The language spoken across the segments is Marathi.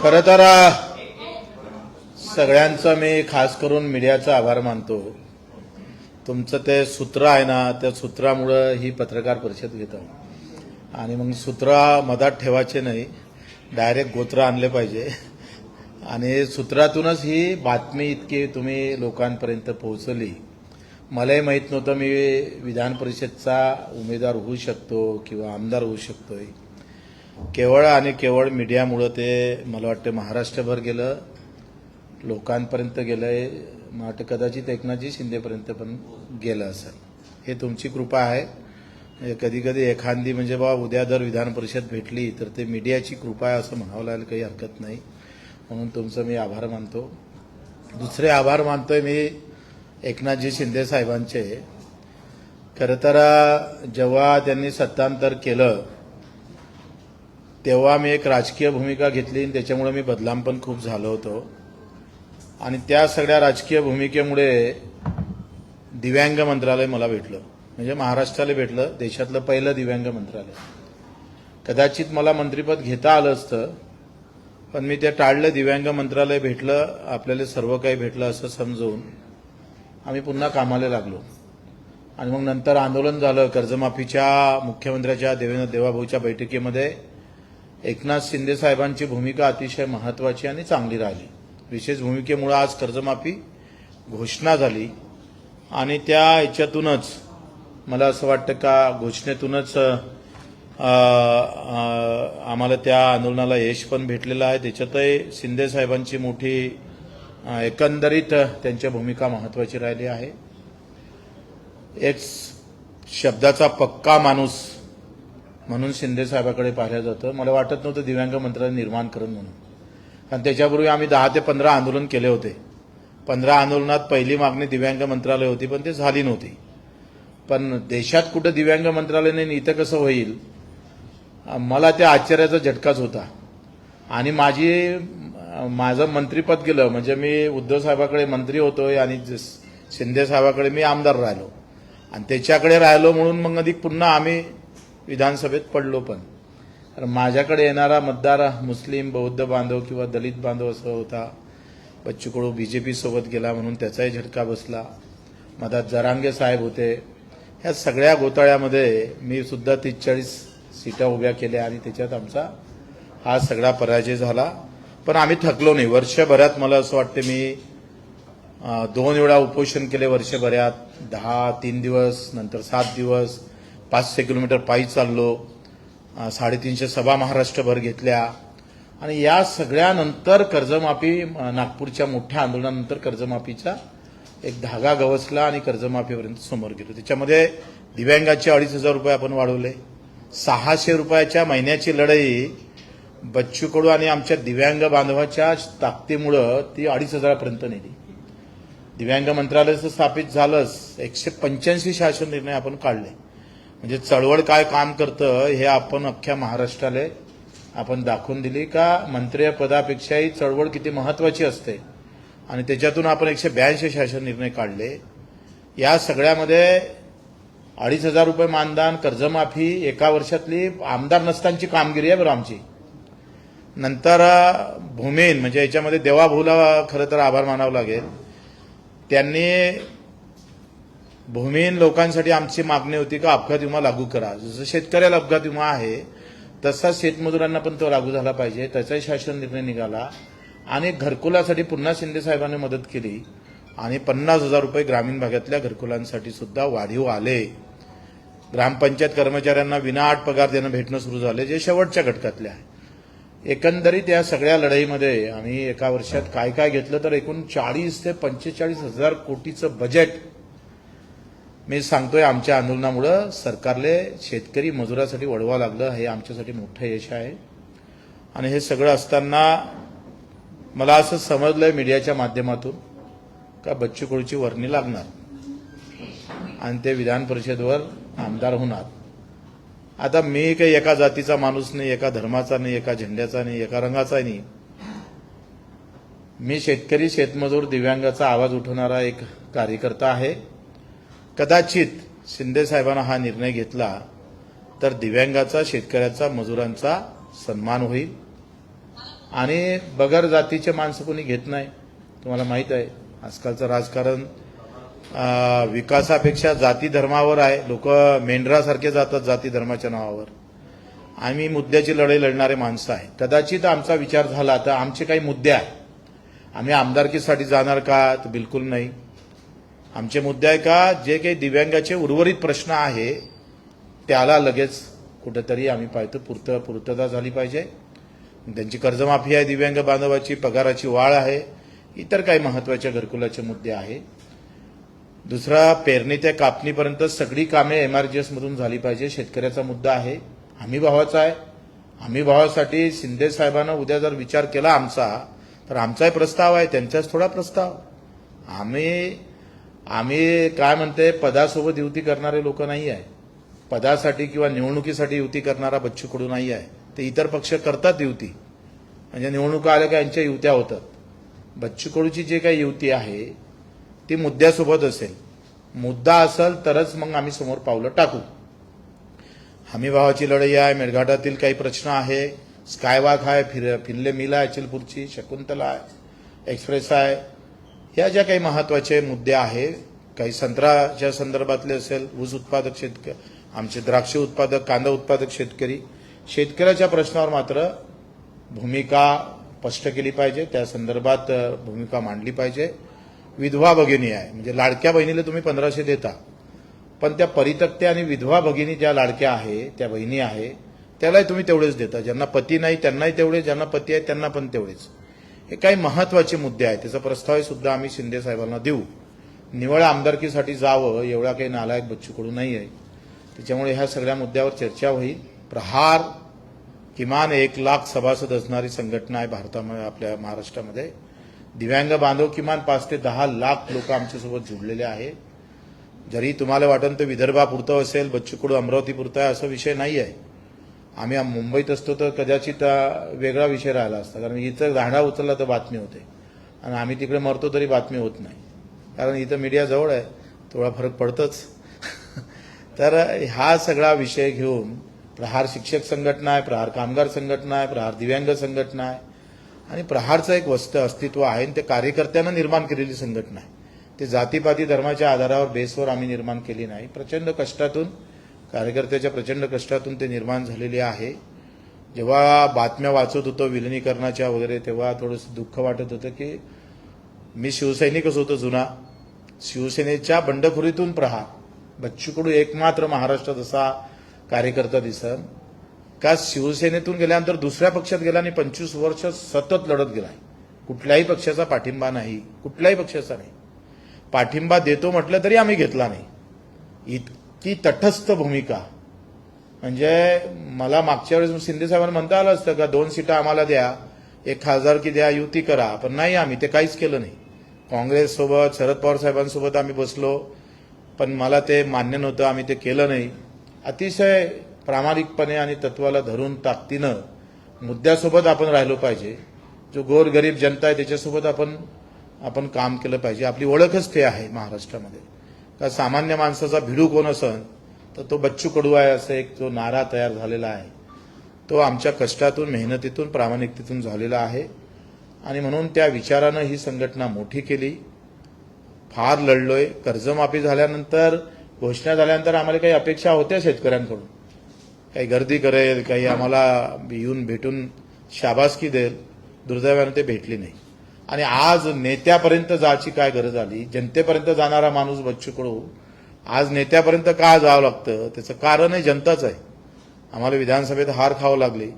खरं तर सगळ्यांचा मी खास करून मीडियाचा आभार मानतो. तुमचं ते सूत्र आहे ना, त्या सूत्रामुळं ही पत्रकार परिषद घेतो आणि मग सूत्र मधात ठेवायचे नाही, डायरेक्ट गोत्र आणले पाहिजे आणि सूत्रातूनच ही बातमी इतकी तुम्ही लोकांपर्यंत पोहोचवली. मलाही माहीत नव्हतं मी विधान परिषदचा उमेदवार होऊ शकतो किंवा आमदार होऊ शकतोय. केवळ आणि केवळ मीडियामुळं ते मला वाटतं महाराष्ट्रभर गेलं, लोकांपर्यंत गेलंय. मला वाटतं कदाचित एकनाथजी शिंदेपर्यंत पण गेलं असेल. हे तुमची कृपा आहे. कधी कधी एखादी म्हणजे बाबा उद्या जर विधान परिषद भेटली तर ते मीडियाची कृपा आहे असं म्हणावं लागेल, काही हरकत नाही. म्हणून तुमचं मी आभार मानतो. दुसरे आभार मानतोय मी एकनाथजी शिंदे साहेबांचे. खरं तर जेव्हा त्यांनी सत्तांतर केलं तेव्हा मी एक राजकीय भूमिका घेतली आणि त्याच्यामुळे मी बदनाम पण खूप झालो होतो. आणि त्या सगळ्या राजकीय भूमिकेमुळे दिव्यांग मंत्रालय मला भेटलं, म्हणजे महाराष्ट्राला भेटलं, देशातलं पहिलं दिव्यांग मंत्रालय. कदाचित मला मंत्रिपद घेता आलं असतं पण मी ते टाळलं. दिव्यांग मंत्रालय भेटलं, आपल्याला सर्व काही भेटलं असं समजून आम्ही पुन्हा कामाला लागलो. आणि मग नंतर आंदोलन झालं कर्जमाफीच्या. मुख्यमंत्र्याच्या देवाभाऊच्या बैठकीमध्ये एकनाथ शिंदे साहेबांची भूमिका अतिशय महत्वाची आणि चांगली राहिली. विशेष भूमिकेमुळे आज कर्जमाफी घोषणा झाली आणि त्या ह्याच्यातूनच मला असं वाटतं का घोषणेतूनच आम्हाला त्या आंदोलनाला यश पण भेटलेलं आहे. त्याच्यातही शिंदे साहेबांची मोठी एकंदरीत त्यांच्या भूमिका महत्वाची राहिली आहे. एक शब्दाचा पक्का माणूस म्हणून शिंदे साहेबाकडे पाहिलं जातं. मला वाटत नव्हतं दिव्यांग मंत्रालय निर्माण करून म्हणून, कारण त्याच्यापूर्वी आम्ही 10 ते 15 आंदोलन केले होते. 15 आंदोलनात पहिली मागणी दिव्यांग मंत्रालय होती पण ते झाली नव्हती. पण देशात कुठं दिव्यांग मंत्रालय नाही, इथं कसं होईल, मला त्या आश्चर्याचा झटकाच होता. आणि माझं मंत्रिपद गेलं, म्हणजे मी उद्धव साहेबाकडे मंत्री होतोय आणि शिंदे साहेबाकडे मी आमदार राहिलो आणि त्याच्याकडे राहिलो म्हणून मग अधिक पुन्हा आम्ही विधानसभेत पडलो. पण माझ्याकडे येणारा मतदार मुस्लिम बौद्ध बांधव किंवा दलित बांधव असं होता. बच्चू कडू बीजेपी सोबत गेला म्हणून त्याचाही झटका बसला. मधात जरांगे साहेब होते. ह्या सगळ्या घोटाळ्यामध्ये मी सुद्धा 30-40 सीटा उभ्या केल्या आणि त्याच्यात आमचा हा सगळा पराजय झाला. पण आम्ही थकलो नाही. वर्षभरात मला असं वाटतं मी 2 वेळा उपोषण केले वर्षभरात. 3 दिवस, नंतर 7 दिवस, 500 किलोमीटर पायी चाललो, 350 सभा महाराष्ट्रभर घेतल्या. आणि या सगळ्यानंतर कर्जमाफी, नागपूरच्या मोठ्या आंदोलनानंतर कर्जमाफीचा एक धागा गवसला आणि कर्जमाफीपर्यंत समोर गेलो. त्याच्यामध्ये दिव्यांगाचे 2,500 रुपये आपण वाढवले. 600 रुपयाच्या महिन्याची लढाई बच्चू कडू आणि आमच्या दिव्यांग बांधवाच्या ताकदीमुळं ती 2,500पर्यंत नेली. दिव्यांग मंत्रालयाचं स्थापित झालंच. 185 शासन निर्णय आपण काढले. म्हणजे चळवळ काय काम करतं हे आपण अख्ख्या महाराष्ट्राला आपण दाखवून दिली का मंत्रिपदापेक्षाही चळवळ किती महत्वाची असते. आणि त्याच्यातून आपण 182 शासन निर्णय काढले. या सगळ्यामध्ये 2,500 रुपये मानधन, कर्जमाफी, एका वर्षातली आमदार नसतानाची कामगिरी आहे बरं आमची. नंतर भूमेन, म्हणजे याच्यामध्ये देवाभाऊला खरं तर आभार मानावं लागेल. त्यांनी भूमिहीन लोकांसाठी आमची मागणी होती का अपघात विमा लागू करा. जसं शेतकऱ्याला अपघात विमा आहे तसा शेतमजुरांना पण तो लागू झाला पाहिजे. त्याचाही शासन निर्णय निघाला आणि घरकुलासाठी पुन्हा शिंदे साहेबांनी मदत केली आणि 50,000 रुपये ग्रामीण भागातल्या घरकुलांसाठी सुद्धा वाढीव आले. ग्रामपंचायत कर्मचाऱ्यांना विनाअट पगार देणं भेटणं सुरू झाले, जे शेवटच्या घटकातले आहे. एकंदरीत या सगळ्या लढाईमध्ये आम्ही एका वर्षात काय काय घेतलं तर एकूण 40 ते 45,000 कोटीचं बजेट मी सांगतोय आमच्या आंदोलनामुळं सरकारले शेतकरी मजुरासाठी वळवावं लागलं. हे आमच्यासाठी मोठं यश आहे. आणि हे सगळं असताना मला असं समजलंय मीडियाच्या माध्यमातून का बच्चू कडूची वर्णी लागणार आणि ते विधान परिषदेवर आमदार होणार. आता मी काही एका जातीचा माणूस नाही, एका धर्माचा नाही, एका झेंड्याचा नाही, एका रंगाचा नाही. मी शेतकरी, शेतमजूर, दिव्यांगाचा आवाज उठवणारा एक कार्यकर्ता आहे. कदाचित शिंदे साहेबांना हा निर्णय घेतला तर दिव्यांगाचा, शेतकऱ्याचा, मजुरांचा सन्मान होईल आणि बगर जातीचे माणसं कोणी घेत नाही. तुम्हाला माहीत आहे आजकालचं राजकारण विकासापेक्षा जाती धर्मावर आहे. लोक मेंढरासारखे जातात जाती धर्माच्या नावावर. आम्ही मुद्द्याची लढाई लढणारे माणसं आहे. कदाचित आमचा विचार झाला तर आमचे काही मुद्दे आहेत. आम्ही आमदारकीसाठी जाणार का? तर बिलकुल नाही. आमचे मुद्दे आहे का जे काही दिव्यांगाचे उर्वरित प्रश्न आहे त्याला लगेच कुठेतरी आम्ही पाहतो पूर्तता झाली पाहिजे. त्यांची कर्जमाफी आहे, दिव्यांग बांधवाची पगाराची वाढ आहे, इतर काही महत्वाचे घरकुलाचे मुद्दे आहे. दुसरा, पेरणी ते कापणीपर्यंत सगळी कामे MRGS मधून झाली पाहिजे. शेतकऱ्याचा मुद्दा आहे, हमी भावाचा आहे. हमी भावासाठी शिंदे साहेबांना उद्या जर विचार केला आमचा तर आमचाही प्रस्ताव आहे, त्यांचाच थोडा प्रस्ताव. आम्ही काय म्हणते पदासोबत युती करणारे लोक नाही आहे. पदासाठी किंवा निवडणुकीसाठी युती करणारा बच्चू कडू नाही आहे. ते इतर पक्ष करतात युती, म्हणजे निवडणुका आल्या का यांच्या युत्या होतात. बच्चू कडूची जे काही युती आहे ती मुद्द्यासोबत असेल. मुद्दा असेल तरच मग आम्ही समोर पावलं टाकू. हमी भावाची लढाई आहे, मेळघाटातील काही प्रश्न आहे, स्कायवॉक आहे, फिरले मिल आहे, अचलपूरची शकुंतला आहे, एक्सप्रेस आहे, या ज्या काही महत्वाचे मुद्दे आहे. काही संत्र्याच्या संदर्भातले असेल, ऊस उत्पादक शेतकरी, आमचे द्राक्ष उत्पादक, कांदा उत्पादक शेतकऱ्याच्या प्रश्नावर मात्र भूमिका स्पष्ट केली पाहिजे. त्या संदर्भात भूमिका मांडली पाहिजे. विधवा भगिनी आहे, म्हणजे लाडक्या बहिणीला तुम्ही 1500 देता, पण त्या परित्यक्त्या आणि विधवा भगिनी ज्या लाडक्या आहे, त्या बहिणी आहे, त्यालाही तुम्ही तेवढेच देता. ज्यांना पती नाही त्यांनाही तेवढे, ज्यांना पती आहे त्यांना पण तेवढेच. हे काही महत्वाचे मुद्दे आहेत. त्याचा प्रस्ताव सुद्धा आम्ही शिंदे साहेबांना देऊ. निवळ आमदारकीसाठी जावं एवढा काही नालायक बच्चू कडू नाही आहे. त्याच्यामुळे ह्या सगळ्या मुद्द्यावर चर्चा होईल. प्रहार किमान 1,00,000 सभासद असणारी संघटना आहे भारतामध्ये, आपल्या महाराष्ट्रामध्ये. दिव्यांग बांधव किमान 5 ते 10 लाख लोक आमच्यासोबत जुडलेले आहे. जरी तुम्हाला वाटतं तर विदर्भापुरतं असेल, बच्चू कडू अमरावतीपुरतं आहे, असा विषय नाही आहे. आम्ही मुंबईत असतो तर कदाचित वेगळा विषय राहिला असता, कारण इथं दांडा उचलला तर बातमी होते आणि आम्ही तिकडे मरतो तरी बातमी होत नाही, कारण इथं मीडिया जवळ आहे, थोडा फरक पडतोच. तर हा सगळा विषय घेऊन प्रहार शिक्षक संघटना आहे, प्रहार कामगार संघटना आहे, प्रहार दिव्यांग संघटना आहे आणि प्रहारचं एक अस्तित्व आहे आणि ते कार्यकर्त्यांना निर्माण केलेली संघटना आहे. ते जातीपाती धर्माच्या आधारावर बेसवर आम्ही निर्माण केली नाही. प्रचंड कष्टातून, कार्यकर्त्याच्या प्रचंड कष्टातून ते निर्माण झालेले आहे. जेव्हा बातम्या वाचत होतो विलिनीकरणाच्या वगैरे, तेव्हा थोडंसं दुःख वाटत होतं की मी शिवसैनिकच होतो जुना. शिवसेनेच्या बंडखोरीतून प्रहार, बच्चू कडू एकमात्र महाराष्ट्रात असा कार्यकर्ता दिसन का शिवसेनेतून गेल्यानंतर दुसऱ्या पक्षात गेला आणि 25 वर्ष सतत लढत गेलाय. कुठल्याही पक्षाचा पाठिंबा नाही, कुठल्याही पक्षाचा नाही. पाठिंबा देतो म्हटलं तरी आम्ही घेतला नाही. इतकी तटस्थ भूमिका. म्हणजे मला मागच्या वेळेस शिंदे साहेबांना म्हणता आलं असतं का 2 सीटा आम्हाला द्या, 1 खासदारकी द्या, युती करा, पण नाही, आम्ही ते काहीच केलं नाही. काँग्रेस सोबत, शरद पवार साहेबांसोबत आम्ही बसलो, पण मला ते मान्य नव्हतं, आम्ही ते केलं नाही. अतिशय प्रामाणिकपणे आणि तत्वाला धरून ताकदीनं मुद्द्यासोबत आपण राहिलो पाहिजे. जो गोरगरीब जनता आहे त्याच्यासोबत आपण काम केलं पाहिजे. आपली ओळखच ते आहे महाराष्ट्रामध्ये. का सामान्य माणसाचा भिडू कोण असन तर तो बच्चू कडू आहे, असं एक जो नारा तयार झालेला आहे, तो आमच्या कष्टातून, मेहनतीतून, प्रामाणिकतेतून झालेला आहे. आणि म्हणून त्या विचारानं ही संघटना मोठी केली. फार लढलोय. कर्जमाफी झाल्यानंतर, घोषणा झाल्यानंतर आम्हाला काही अपेक्षा होत्या शेतकऱ्यांकडून, काही गर्दी करेल, काही आम्हाला येऊन भेटून शाबासकी देईल. दुर्दैवाने ते भेटली नाही. आणि आज नेत्यापर्यंत जायची काय गरज आली? जनतेपर्यंत जाणारा माणूस बच्चू कडू आज नेत्यापर्यंत का जावं लागतं? त्याचं कारण आहे जनताच आहे. आम्हाला विधानसभेत हार खावं लागली.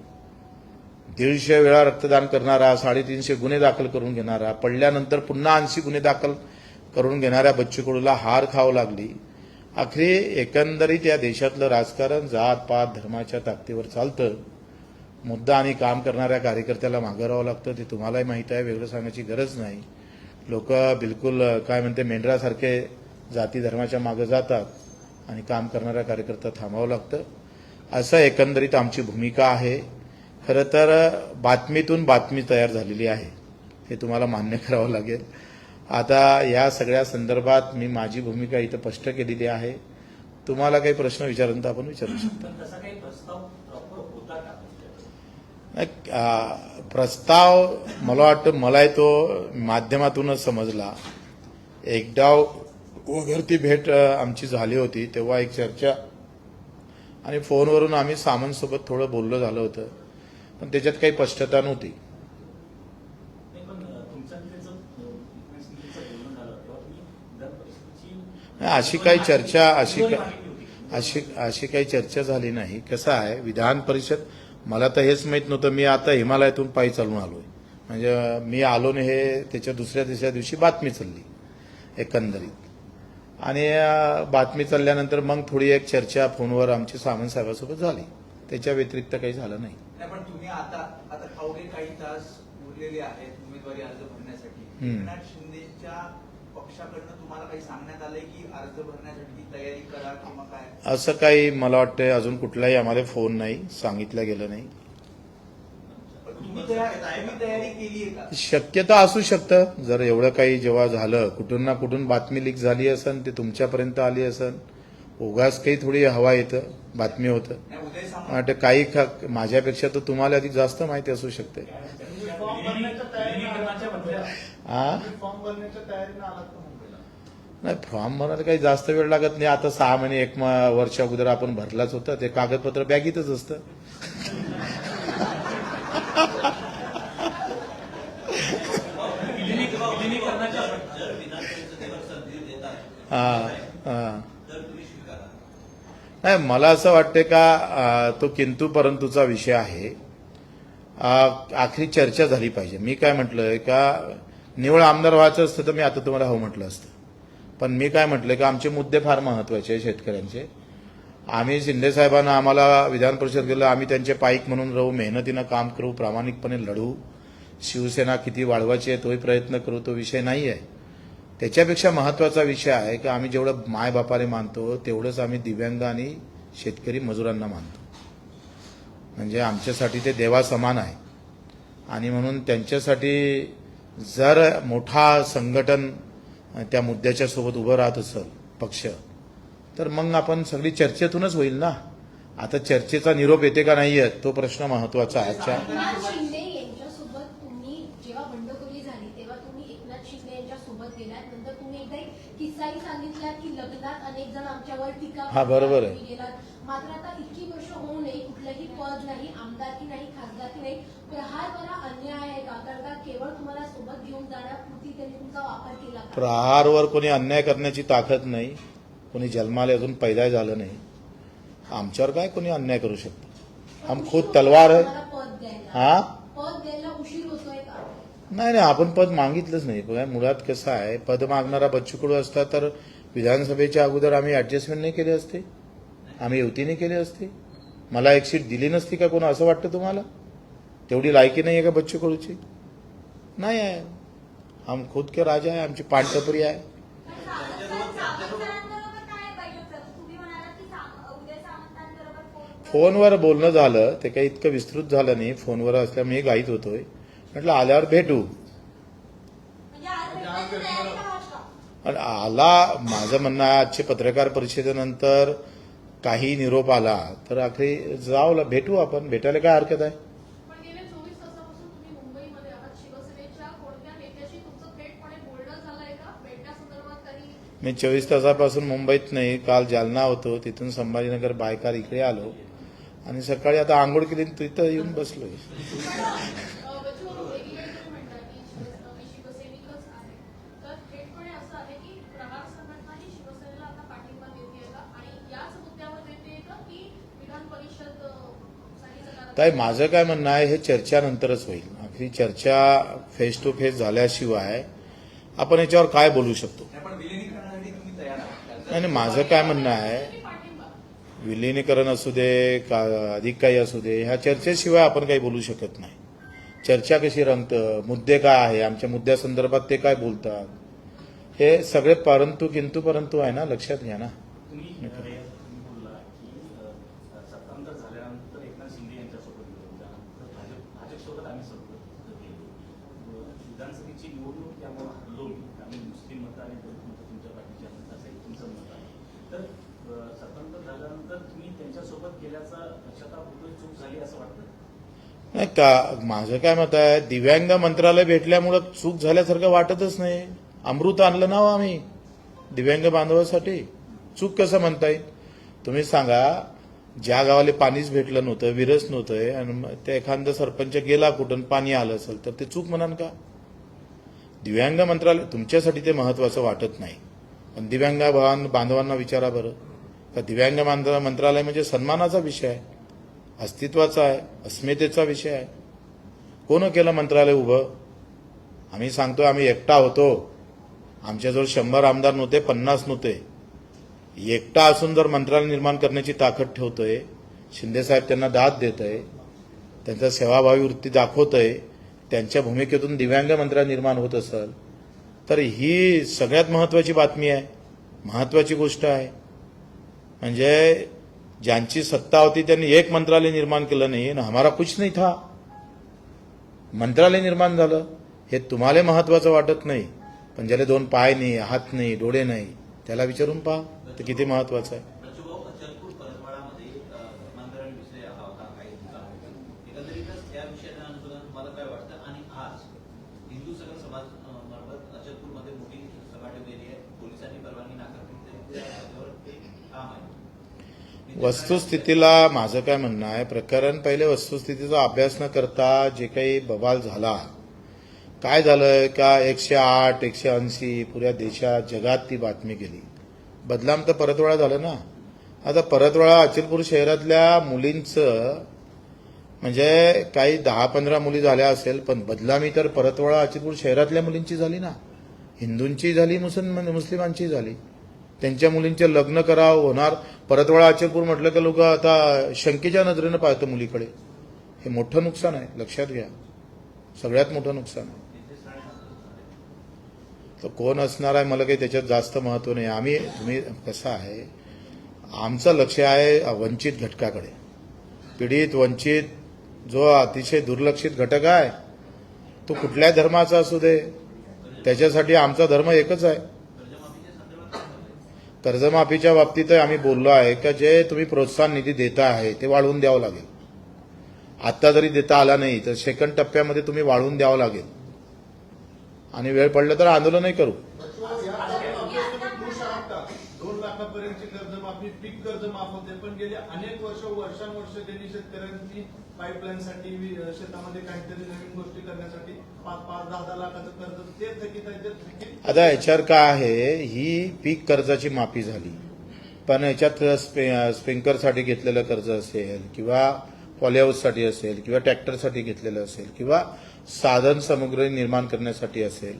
150 वेळा रक्तदान करणारा, 350 गुन्हे दाखल करून घेणारा, पडल्यानंतर पुन्हा 80 गुन्हे दाखल करून घेणाऱ्या बच्चू कडूला हार खावं लागली. आखरी एकंदरीत या देशातलं राजकारण जात पात धर्माच्या ताकदीवर चालतं. मुद्दा आणि काम करणाऱ्या कार्यकर्त्याला मागं राहावं लागतं. ते तुम्हालाही माहीत आहे, वेगळं सांगायची गरज नाही. लोक बिलकुल काय म्हणते मेंढरासारखे जाती धर्माच्या मागं जातात आणि काम करणाऱ्या कार्यकर्ता थांबावं लागतं. असं एकंदरीत आमची भूमिका आहे. खरं तर बातमीतून बातमी तयार झालेली आहे, हे तुम्हाला मान्य करावं लागेल. आता या सगळ्या संदर्भात मी माझी भूमिका इथं स्पष्ट केलेली आहे. तुम्हाला काही प्रश्न विचारून तर आपण विचारू शकता. प्रस्ताव मला वाटतं मलाही तो माध्यमातूनच समजला. एकडाव वगैरे ती भेट आमची झाली होती तेव्हा एक चर्चा आणि फोनवरून आम्ही सामंतसोबत थोडं बोलणं झालं होतं, पण त्याच्यात काही स्पष्टता नव्हती. अशी काही चर्चा अशी काही चर्चा झाली नाही. कसं आहे, विधान परिषद मला तर हेच माहीत नव्हतं. मी आता हिमालयातून पायी चालून आलोय. म्हणजे मी आलो नाही हे त्याच्या दुसऱ्या तिसऱ्या दिवशी बातमी चालली एकंदरीत. आणि बातमी चालल्यानंतर मग थोडी एक चर्चा फोनवर आमची सामंत साहेबांसोबत झाली. त्याच्या व्यतिरिक्त काही झालं नाही. पण तुम्ही आता अवघे काही तास उरलेले आहेत उमेदवारी अर्ज भरण्यासाठी. एकनाथ शिंदेच्या पक्षाकडनं तुम्हाला काही सांगण्यात आलंय की अर्ज भरण्यासाठी तयारी करा किंवा काय? असं काही मला वाटतं अजून कुठलाही आम्हाला फोन नाही, सांगितलं गेलं नाही. तुम्ही तयारी केली आहे का? शक्यता असू शकतं. जर एवढं काही जेव्हा झालं, कुठून ना कुठून बातमी लीक झाली असेल, ते तुमच्यापर्यंत आली असेल, उगाच काही थोडी हवा येतं, बातमी होतं. वाटतं काही माझ्यापेक्षा तर तुम्हाला अधिक जास्त माहिती असू शकते. नाही, फॉर्म भरायला काही जास्त वेळ लागत नाही. आता 6 महिने 1 वर्ष अगोदर आपण भरलाच होता. ते कागदपत्र बॅगीतच असतं. नाही, मला असं वाटतं का तो किंतु परंतुचा विषय आहे. आखरी चर्चा झाली पाहिजे. मी काय म्हटलंय का निवड आमदार व्हायचं असतं तर मी आता तुम्हाला हो म्हटलं असतं. पण मी काय म्हटलंय का आमचे मुद्दे फार महत्वाचे आहे शेतकऱ्यांचे. आम्ही शिंदे साहेबांना आम्हाला विधान परिषद गेलं, आम्ही त्यांचे पाईक म्हणून राहू, मेहनतीनं काम करू, प्रामाणिकपणे लढू. शिवसेना किती वाढवायची आहे तोही प्रयत्न करू, तो विषय नाही आहे. त्याच्यापेक्षा महत्वाचा विषय आहे की आम्ही जेवढं मायबापाने मानतो तेवढंच आम्ही दिव्यांग आणि शेतकरी मजुरांना मानतो. म्हणजे आमच्यासाठी ते देवा समान आहे. आणि म्हणून त्यांच्यासाठी जर मोठा संघटन त्या मुद्द्याच्या सोबत उभं राहत असेल पक्ष, तर मग आपण सगळी चर्चेतूनच होईल ना. आता चर्चेचा निरोप येते का नाही येत तो प्रश्न महत्वाचा आहे. शिंदे यांच्यासोबत तुम्ही जेव्हा बंडखोरी झाली तेव्हा तुम्ही एकनाथ शिंदे यांच्यासोबत गेलात. नंतर तुम्ही एकदा किस्साही सांगितला की लग्नात अनेक जण आमच्यावर टीका. हा, बरोबर आहे. गेलात. मात्र आता इतकी वर्ष होऊ नये, कुठलंही पद नाही, आमदारकी नाही, खासदारकी नाही. प्रहार बरा अन्याय आहे का? कारण का केवळ तुम्हाला सोबत घेऊन जाण्यापुरती त्यांनी तुमचा वापर केला का? प्रहारवर कोणी अन्याय करण्याची ताकद नाही. कोणी जन्माला अजून पैदा झालं नाही. आमच्यावर काय कोणी अन्याय करू शकतो? हम खुद तलवार आहे. पद द्यायला हा, पद द्यायला उशीर होतोय का? नाही, आपण पद मागितलंच नाही. मुळात कसं आहे, पद मागणारा बच्चू कडू असता तर विधानसभेच्या अगोदर आम्ही ऍडजस्टमेंट नाही केले असते, आम्ही युती नाही केली असती, मला एक सीट दिली नसती का? कोण असं वाटतं तुम्हाला? तेवढी लायकी नाही आहे का बच्चू कडूची? नाही आहे. हम खुद के राजा आहे, आमची पाणटपरी आहे. फोनवर बोलणं झालं, ते काही इतकं विस्तृत झालं नाही. फोनवर असल्यामुळे मी घाईत होतोय. म्हटलं आल्यावर भेटू. आणि आला, माझं म्हणणं आहे आजच्या पत्रकार परिषदेनंतर काही निरोप आला तर आखरी जाऊ भेटू आपण. भेटायला काय हरकत आहे? पण गेल्या 24 तासापासून तुम्ही मुंबईमध्ये आहात. शिवसेनेच्या कोणत्या नेत्याशी तुमचं थेटपणे बोलणं झालंय का? भेटण्यासंदर्भात काही? मी 24 तासापासून मुंबईत नाही. काल जालना होतो, तिथून संभाजीनगर बायकार इकडे आलो आणि सकाळी आता आंघोळ केली तिथं येऊन बसलोय. ताई, माझं काय म्हणणं आहे, हे चर्चानंतरच होईल. आखरी चर्चा फेस टू फेस झाल्याशिवाय आपण याच्यावर काय बोलू शकतो? नाही, माझं काय म्हणणं आहे, विलिनीकरण असू दे का अधिक काही असू दे, ह्या चर्चेशिवाय आपण काही बोलू शकत नाही. चर्चा कशी रंगतं, मुद्दे काय आहे, आमच्या मुद्द्यासंदर्भात ते काय बोलतात, हे सगळे परंतु किंतु परंतु आहे ना, लक्षात घ्या ना. विधानसभेची निवडणूक त्यामुळे हरलो आम्ही मुस्लिम मत आणि दलित मत तुमच्या पाठीच्या असं एक तुमचं मत आहे. तर स्वतंत्र झाल्यानंतर तुम्ही त्यांच्यासोबत गेल्याचा लक्षात चूक झाली असं वाटतं? नाही का, माझं काय मत आहे, दिव्यांग मंत्रालय भेटल्यामुळं चूक झाल्यासारखं वाटतच नाही. अमृत आणलं ना हो आम्ही दिव्यांग बांधवासाठी. चूक कसं म्हणता येईल तुम्ही सांगा. ज्या गावाला पाणीच भेटलं नव्हतं, विरस नव्हतं, आणि मग ते एखादा सरपंच गेला कुठून पाणी आलं असेल तर ते चूक म्हणाल का? दिव्यांग मंत्रालय तुमच्यासाठी ते महत्वाचं वाटत नाही, पण दिव्यांग बांधवांना विचारा बरं. का दिव्यांग मंत्रालय म्हणजे सन्मानाचा विषय आहे, अस्तित्वाचा आहे, अस्मितेचा विषय आहे. कोण केलं मंत्रालय उभं? आम्ही सांगतो आम्ही एकटा होतो, आमच्याजवळ 100 आमदार नव्हते, 50 नव्हते. एकटा असून जर मंत्रालय निर्माण करण्याची ताकद ठेवतोय, शिंदेसाहेब त्यांना दाद देतोय, त्यांचा सेवाभावी वृत्ती दाखवतोय, त्यांच्या भूमिकेतून दिव्यांग मंत्रालय निर्माण होत असेल तर ही सगळ्यात महत्वाची बातमी आहे, महत्वाची गोष्ट आहे. म्हणजे ज्यांची सत्ता होती त्यांनी एक मंत्रालय निर्माण केलं नाही ना, हमारा कुछ नहीं था, मंत्रालय निर्माण झालं. हे तुम्हाला महत्वाचं वाटत नाही, पण ज्याला 2 पाय नाही, हात नाही, डोळे नाही, त्याला विचारून पहा ते किती महत्वाचं आहे. चलपूर परतवाडामध्ये मंत्रण विषय आला होता काही दिवसांपूर्वी. एकंदरीतच त्या विषयाच्या अनुषंगाने तुम्हाला काय वाटतं? आणि आज हिंदू सगळ समाज मार्फत अचलपूरमध्ये मोठी सभा ठेवलेली आहे, पोलिसांनी परवानगी नाकारली तरी त्याच्यावर ते काम आहे. वस्तुस्थितीला माझं काय म्हणणं आहे, प्रकरण पहिले वस्तुस्थितीचा अभ्यास न करता जे काही बवाल झाला, काय झालं का 108, 180 पुऱ्या देशात जगात ती बातमी गेली. बदनाम तर परतवाडा झालं ना. आता परतवाडा अचलपूर शहरातल्या मुलींचं म्हणजे काही 10-15 मुली झाल्या असेल, पण बदनामी तर परतवाडा अचलपूर शहरातल्या मुलींची झाली ना. हिंदूंची झाली, मुस्लिमांची झाली. त्यांच्या मुलींचे लग्न करावं होणार. परतवाडा अचलपूर म्हटलं की लोक आता शंकेच्या नजरेनं पाहतं मुलीकडे. हे मोठं नुकसान आहे, लक्षात घ्या, सगळ्यात मोठं नुकसान आहे. तर कोण असणार आहे मला काही त्याच्यात जास्त महत्व नाही. तुम्ही कसं आहे, आमचं लक्ष आहे वंचित घटकाकडे. पीडित वंचित जो अतिशय दुर्लक्षित घटक आहे तो कुठल्याही धर्माचा असू दे, त्याच्यासाठी आमचा धर्म एकच आहे. कर्जमाफीच्या बाबतीत आम्ही बोललो आहे का जे तुम्ही प्रोत्साहन निधी देता आहे ते वाढवून द्यावं लागेल. आता जरी देता आला नाही तर सेकंड टप्प्यामध्ये तुम्ही वाढवून द्यावं लागेल, आणि वेळ पडलं तर आंदोलनही करू. 2 लाखापर्यंतची कर्जमाफी, पीक कर्ज माफ होते, पण गेली अनेक वर्षानुवर्ष त्यांनी शेतकऱ्यांची पाईपलाईनसाठी शेतामध्ये काहीतरी नवीन गोष्टी करण्यासाठी 5-10 लाखाचं कर्ज ते थकीत आहे, ते थकीत. आता याच्यावर काय आहे, ही पीक कर्जाची माफी झाली, पण याच्यात स्प्रिंकलरसाठी घेतलेलं कर्ज असेल किंवा पॉलीहाऊससाठी असेल किंवा ट्रॅक्टरसाठी घेतलेलं असेल किंवा साधन सामुग्री निर्माण करण्यासाठी असेल,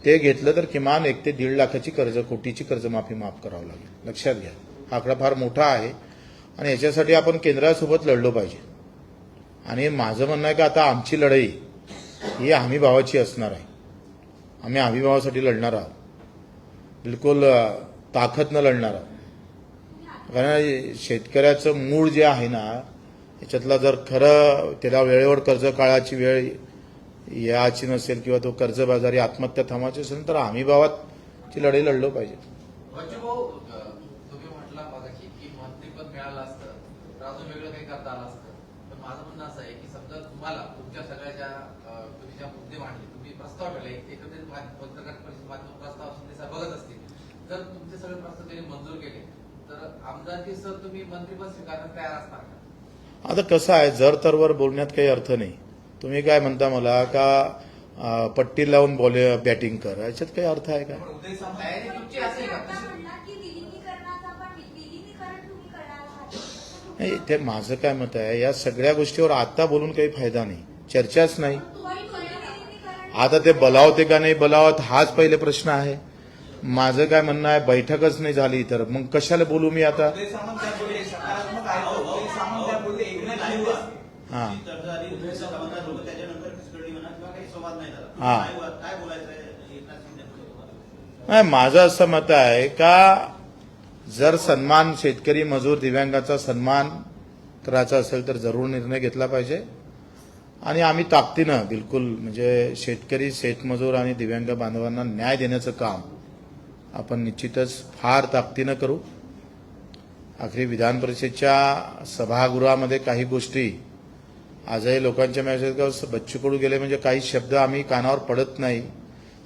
ते घेतलं तर किमान 1 ते 1.5 लाखाची कोटीची कर्जमाफी माफ करावं लागेल. लक्षात घ्या, हा आकडा फार मोठा आहे आणि याच्यासाठी आपण केंद्रासोबत लढलो पाहिजे. आणि माझं म्हणणं आहे का आता आमची लढाई ही हमी भावाची असणार आहे. आम्ही हमी भावासाठी लढणार आहोत, बिलकुल ताकदनं लढणार आहोत. कारण शेतकऱ्याचं मूळ जे आहे ना, याच्यातला जर खरं त्याला वेळेवर कर्ज काळाची वेळ याची नसेल किंवा तो कर्जबाजारी आत्महत्या थांबायची असेल तर हमी भावाची लढाई लढलो पाहिजे. भाऊ, तुम्ही म्हटला मगाशी की मंत्रीपद मिळालं असतं तर अजून वेगळं काही करता आलं असतं. पण माझं म्हणणं असं आहे की समजा तुम्हाला तुमच्या सगळ्या तुम्ही ज्या मुद्दे मांडले, तुम्ही प्रस्ताव केले, एकत्रित पत्रकार परिषद माध्यम प्रस्ताव शिंदेसाहेब बघत असतील, जर तुमचे सगळे प्रस्ताव त्यांनी मंजूर केले तर आमदारकी सर तुम्ही मंत्रीपद स्वीकारण्यास तयार असणार का? आता कसं आहे, जर तरवर बोलण्यात काही अर्थ नाही. तुम्ही काय म्हणता मला का पट्टी लावून बॅटिंग कर, याच्यात काही अर्थ आहे का? पण उदय सामंत तयारी तुमची असेल का? नाही, ते माझं काय मत आहे, या सगळ्या गोष्टीवर आता बोलून काही फायदा नाही, चर्चाच नाही. आता ते बलावते का नाही बलावत हाच पहिले प्रश्न आहे. माझं काय म्हणणं आहे, बैठकच नाही झाली तर मग कशाला बोलू मी आता. उदय सामंत त्या बोलले, सकारात्मक आहे. उदय सामंत त्या बोलले, एकनाथ शिंदे हा चर्चा झाली, उदय सामंत बोलले, त्याच्यानंतर खिचडी म्हणा किंवा काही संवाद नाही झाला. हा. काय बोलायचं आहे एकनाथ शिंदे? नाही, माझं असं मत आहे का जर सन्मान शेतकरी मजूर दिव्यांगाचा सन्मान करायचा असेल तर जरूर निर्णय घेतला पाहिजे. आणि आम्ही ताकदीनं बिलकुल म्हणजे शेतकरी, शेतमजूर आणि दिव्यांग बांधवांना न्याय देण्याचं काम आपण निश्चितच फार ताकदीनं करू. आखरी विधान परिषदेच्या सभागृहामध्ये काही गोष्टी आजही लोकांच्या मेसेज का बच्चू कडू गेले म्हणजे काही शब्द आम्ही कानावर पडत नाही.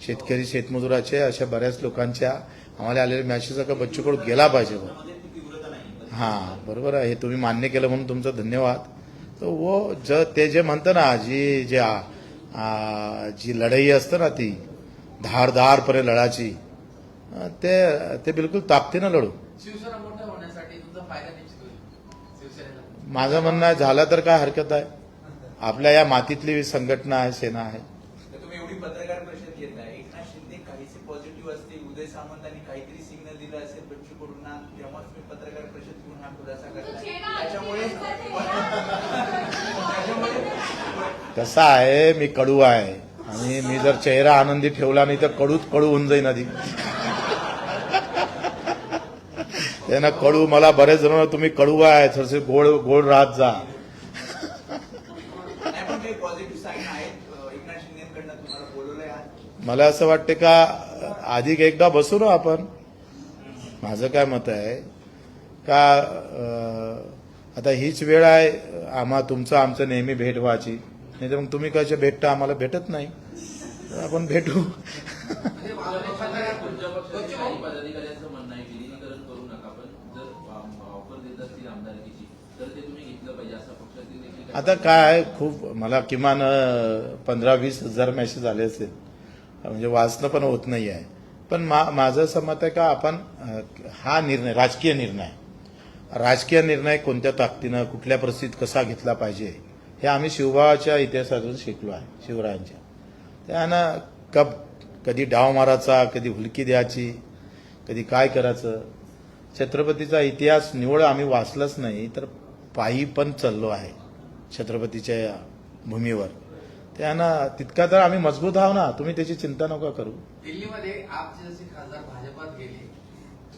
शेतकरी शेतमजुराचे अशा बऱ्याच लोकांच्या आम्हाला आलेले मेसेज का बच्चू कडू गेला पाहिजे बा. मध्ये ती तीव्रता नाही. हां बरोबर आहे. हे तुम्ही मान्य केलं म्हणून तुमचं धन्यवाद. तर वो ते जे म्हणतं ना जी लढाई असतं ना ती धारदारपणे लढाची ते बिलकुल ताकदीनं लढू. शिवसेना मोठं होण्यासाठी तुमचा फायदा निश्चित होईल शिवसेनेला. माझं म्हणणं आहे झालं तर काय हरकत आहे. आपल्या या मातीतली संघटना आहे, सेना आहे. तर तुम्ही एवढी पत्रकार परिषद घेताय, एकनाथ शिंदे काहीसे पॉझिटिव्ह असते, उदय सामंतांनी काहीतरी सिग्नल दिलं असेल बच्चू कडूंना, तेव्हा तुम्ही पत्रकार परिषद घेऊन हा खुलासा करताय. त्याच्यामुळे कसं आहे, मी कडू आहे आणि मी जर चेहरा आनंदी ठेवला नाही तर कडूच कडू होऊन जाईन आधी. त्यांना कडू मला बरेच जण तुम्ही कडू आहे थोडेसे गोड गोड राहत जा. नाही, पण काही पॉझिटिव्ह साईन आहेत एकनाथ शिंदेकडनं तुम्हाला बोलवलंय आज. मला असं वाटते का अधिक एकदा बसू ना आपण. माझं काय मत आहे का आता हीच वेळ आहे आमचं नेहमी भेट व्हायची. नाही तर मग तुम्ही कसे भेटता, आम्हाला भेटत नाही. तर आपण भेटू. म्हणजे तुमच्या पक्षाच्या काही बच्चू पदाधिकाऱ्यांचं म्हणणं आहे विलीनीकरण करू नका, पण जर ऑफर देत असतील आमदारकीची तर ते तुम्ही घेतलं पाहिजे असं पक्षातील देखील आता काय खूप मला किमान 15-20 हजार मेसेज आले असेल, म्हणजे वाचणं पण होत नाही आहे. पण माझं असं मत आहे का आपण हा निर्णय राजकीय निर्णय कोणत्या ताकदीनं कुठल्या परिस्थितीत कसा घेतला पाहिजे हे आम्ही शिवबाच्या इतिहासातून शिकलो आहे. शिवरायांच्या त्यानं कधी डाव मारायचा, कधी हुलकी द्यायची, कधी काय करायचं. छत्रपतीचा इतिहास निवड आम्ही वाचलाच नाही तर पायी पण चाललो आहे छत्रपतीच्या भूमीवर. त्यानं तितका तर आम्ही मजबूत आहो ना. तुम्ही त्याची चिंता नका करू. दिल्लीमध्ये आपचे जसे खासदार भाजपात गेले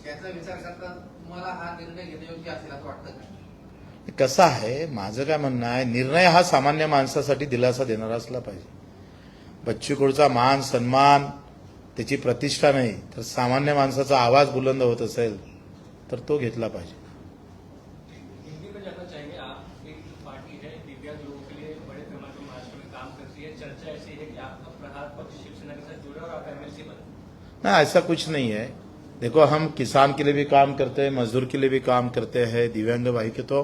त्याचा विचार करता तुम्हाला हा निर्णय घेणे योग्य असेल असं वाटतं का? कसं आहे, माझं काय म्हणणं आहे, निर्णय हा सामान्य माणसासाठी दिलासा देणारा असला पाहिजे. बच्चू कडूचा मान सन्मान, त्याची प्रतिष्ठा नाही तर सामान्य माणसाचा आवाज बुलंद होत असेल तर तो घेतला पाहिजे. हिंदी में जानना चाहेंगे, आप एक पार्टी है दिव्यांग लोगों के लिए बड़े पैमाने पर महाराष्ट्र में काम करती है, चर्चा ऐसी है कि आपका प्रहार पक्ष शिवसेना के साथ जुड़ा और आप एमएलसी बने. ना ऐसा कुछ नहीं है. देखो हम किसान के लिए भी काम करते हैं, मजदूर के लिए भी काम करते हैं, दिव्यांग भाई के तो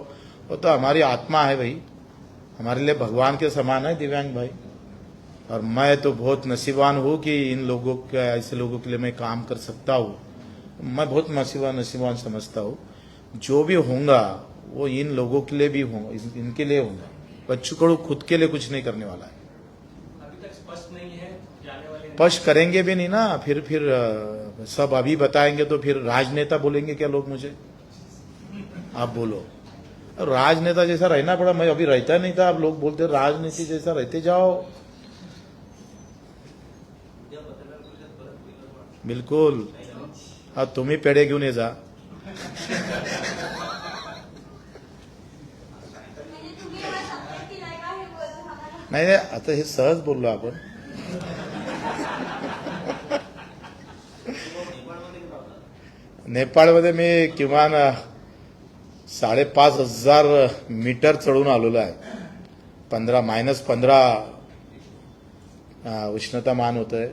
वो तो हमारी आत्मा है भाई. हमारे लिए भगवान के समान है दिव्यांग भाई. और मैं तो बहुत नसीबान हूँ कि इन लोगों के ऐसे लोगों के लिए मैं काम कर सकता हूँ. मैं बहुत नसीबान समझता हूँ. जो भी होगा वो इन लोगों के लिए भी होगा, इनके लिए होगा. बच्चू कडू खुद के लिए कुछ नहीं करने वाला है. अभी तक स्पष्ट नहीं है जाने वाले स्पष्ट करेंगे भी नहीं ना. फिर सब अभी बताएंगे तो फिर राजनेता बोलेंगे क्या लोग मुझे? आप बोलो. राजनेता जैसा रहना पड़ा. मैं अभी रहता नहीं था, अब लोग बोलते राजनीति जैसा रहते जाओ. उद्या पत्रकार परिषद परत होईल असं वाटतं. बिलकुल. हा तुम्ही पेढे घेऊन ये जा. म्हणजे तुम्ही मला सपोर्ट केलाय का हे बोलून आम्हाला? नाही आता हे सहज बोललो आपण. नेपाळमध्ये कुठं होता? नेपाळमध्ये मी किमान 5,500 मीटर चढून आलेलो आहे. -15 उष्णतामान होत आहे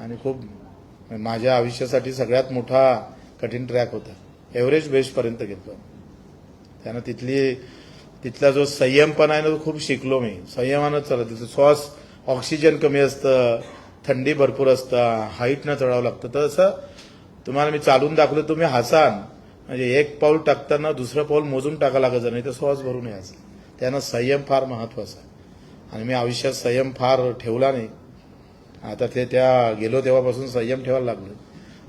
आणि खूप माझ्या आयुष्यासाठी सगळ्यात मोठा कठीण ट्रॅक होता. एव्हरेस्ट बेसपर्यंत गेलो. त्यानं तिथला जो संयमपणा आहे ना तो खूप शिकलो मी. संयमानं चालत. तिथं श्वास ऑक्सिजन कमी असतं, थंडी भरपूर असतं, हाईटनं चढावं लागतं. तर असं तुम्हाला मी चालून दाखवलं, तुम्ही हसाल. म्हणजे एक पाऊल टाकताना दुसरं पाऊल मोजून टाका लागायचं नाही तर श्वास भरून यायचं. त्यानं संयम फार महत्वाचा आहे आणि मी आयुष्यात संयम फार ठेवला नाही. आता त्या गेलो तेव्हापासून संयम ठेवायला लागलो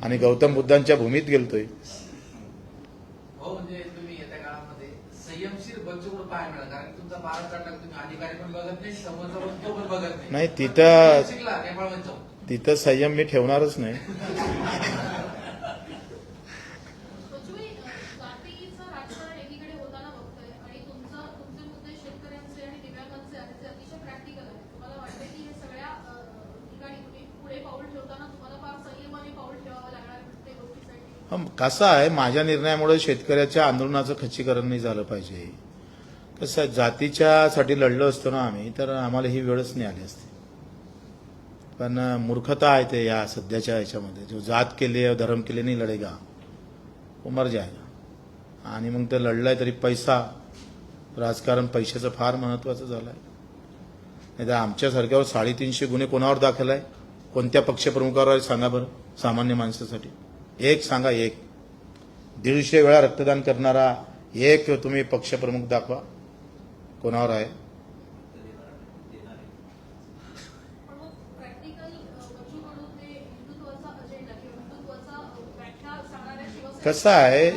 आणि गौतम बुद्धांच्या भूमीत गेलतोय. हो, म्हणजे तुम्ही येत्या काळामध्ये संयमशील बच्चू कडू पाहायला मिळाल. कारण तुमचा महाराष्ट्रातला तुम्ही अधिकारी पण बघत नाही, समोरचा पण तो पण बघत नाही. नाही, तिथं शिकला नेपाळमध्ये. तिथं संयम मी ठेवणारच नाही. बच्चूभाई, जातीचं राजकारण एकीकडे होताना बघतोय आणि तुमचे मुद्दे शेतकऱ्यांचे आणि दिव्यांगांचे आहेत जे अतिशय प्रॅक्टिकल आहेत. तुम्हाला वाटतं की हे सगळ्या ठिकाणी तुम्ही पुढे पाऊल ठेवताना तुम्हाला फार संयमाने पाऊल ठेवावं लागणार आहे प्रत्येक गोष्टीसाठी? कसं आहे, माझ्या निर्णयामुळे शेतकऱ्याच्या आंदोलनाचं खच्चीकरण नाही झालं पाहिजे. कसं आहे, जातीच्यासाठी लढलो असतो ना आम्ही तर आम्हाला ही वेळच नाही आली असती. पण मूर्खता आहे ते या सध्याच्या याच्यामध्ये, जो जात के लिए धर्म के लिए नहीं लढेगा वो मर जाएगा. आणि मग ते लढलाय तरी पैसा, राजकारण पैशाचं फार महत्वाचं झालंय. नाही तर आमच्यासारख्यावर 350 गुन्हे कोणावर दाखल आहे, कोणत्या पक्षप्रमुखावर आहे सांगा बरं. सामान्य माणसासाठी एक सांगा, एक 150 वेळा रक्तदान करणारा एक तुम्ही पक्षप्रमुख दाखवा कोणावर आहे. पण मग प्रॅक्टिकल वचूकडून ते हिंदुत्वाचा अजेंडा किंवा हिंदुत्वाचा व्याख्या सांगणाऱ्या शिवसेना कसं आहे,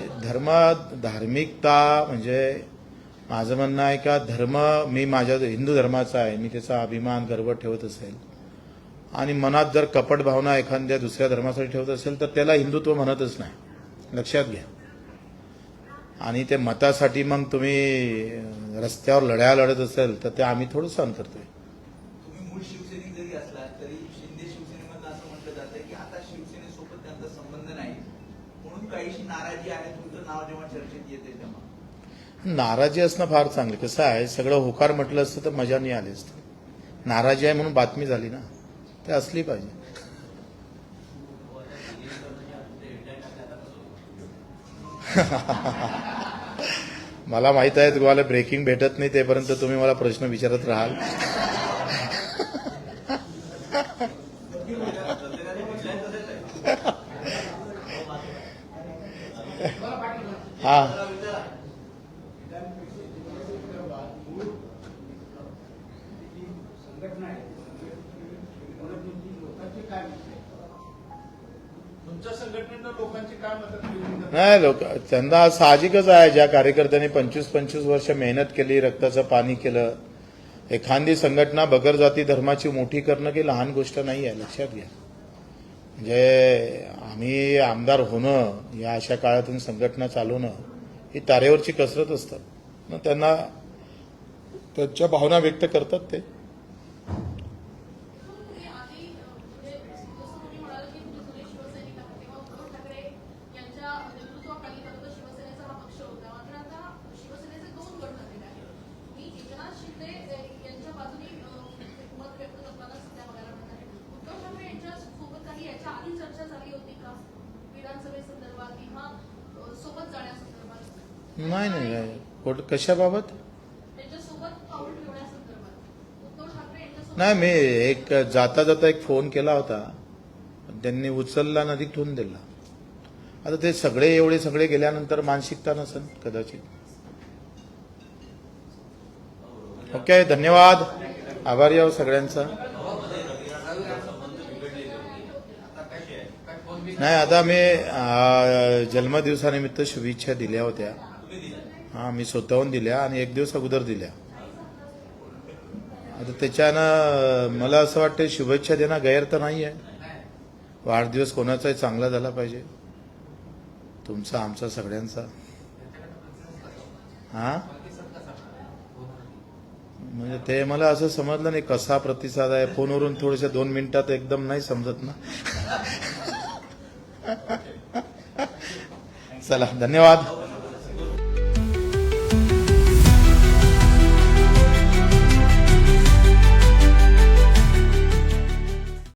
धार्मिकता म्हणजे माझं म्हणणं आहे का धर्म, मी माझ्या हिंदू धर्माचा आहे, मी त्याचा अभिमान गर्व ठेवत असेल आणि मनात जर कपट भावना एखाद्या दुसऱ्या धर्मासाठी ठेवत असेल तर त्याला हिंदुत्व म्हणतच नाही, लक्षात घ्या. आणि ते मतासाठी मग तुम्ही रस्त्यावर लढ्या लढत असेल तर ते आम्ही थोडं सहन करतोय. तुम्ही मूळ शिवसैनिक जरी असलात तरी शिंदे शिवसेनेमधनं असं म्हटलं जातं की आता शिवसेनेसोबत त्यांचा संबंध नाही म्हणून काहीशी नाराजी आहे. तुमचं नाव जेव्हा चर्चेत येते तेव्हा नाराजी असणं फार चांगलं. कसं आहे, सगळं होकार म्हटलं असतं तर मजा नाही आली असती. नाराजी आहे म्हणून बातमी झाली ना, ते असली पाहिजे. मला माहित आहे तुम्हाला ब्रेकिंग भेटत नाही, तेपर्यंत तुम्ही मला प्रश्न विचारत राहाल. हा, तुमच्या संघटनेनं लोकांची काय मदत नाही लोक त्यांना साहजिकच आहे. ज्या कार्यकर्त्यांनी 25-25 वर्ष मेहनत केली, रक्ताचं पाणी केलं, एखादी संघटना बगर जाती धर्माची मोठी करणं की लहान गोष्ट नाही आहे, लक्षात घ्या. म्हणजे आम्ही आमदार होणं, या अशा काळातून संघटना चालवणं ही तारेवरची कसरत असतात. मग त्यांना त्यांच्या भावना व्यक्त करतात ते. तुम्ही आधी म्हणजे जसं तुम्ही म्हणाल की तुम्ही जुने शिवसैनिक आहात तेव्हा उद्धव ठाकरे यांच्या नेतृत्वाखाली खरं तर शिवसेनेचा हा पक्ष होता. मात्र आता शिवसेनेचे 2 गट झालेले आहेत. तुम्ही एकनाथ शिंदे यांच्या बाजूने मत व्यक्त करताना सध्या बघायला मिळत आहे. उद्धव ठाकरे यांच्या सोबत काही याच्या आधी चर्चा झाली होती का विधानसभेसंदर्भात किंवा सोबत जाण्यासंदर्भात? नाही नाही कशाबाबत त्यांच्यासोबत पाऊल ठेवण्यासंदर्भात उद्धव ठाकरे यांच्यासोबत नाही. मी एक जाता जाता एक फोन केला होता, पण त्यांनी उचलला, नदी ठेवून दिला. आता ते सगळे सगळे गेल्यानंतर मानसिकता नसेल कदाचित. ओके, धन्यवाद, आभारी आहोत सगळ्यांचा. नाही, आता मी जन्मदिवसानिमित्त शुभेच्छा दिल्या होत्या. हा, मी स्वतःहून दिल्या आणि 1 दिवस अगोदर दिल्या. आता त्याच्यानं मला असं वाटतं शुभेच्छा देणं गैर तर नाही आहे. वाढदिवस कोणाचाही चांगला झाला पाहिजे, तुमचा, आमचा, सगळ्यांचा. हा, म्हणजे ते मला असं समजलं नाही कसा प्रतिसाद आहे. फोनवरून थोड्याशा 2 मिनिटात एकदम नाही समजत ना. चला, धन्यवाद.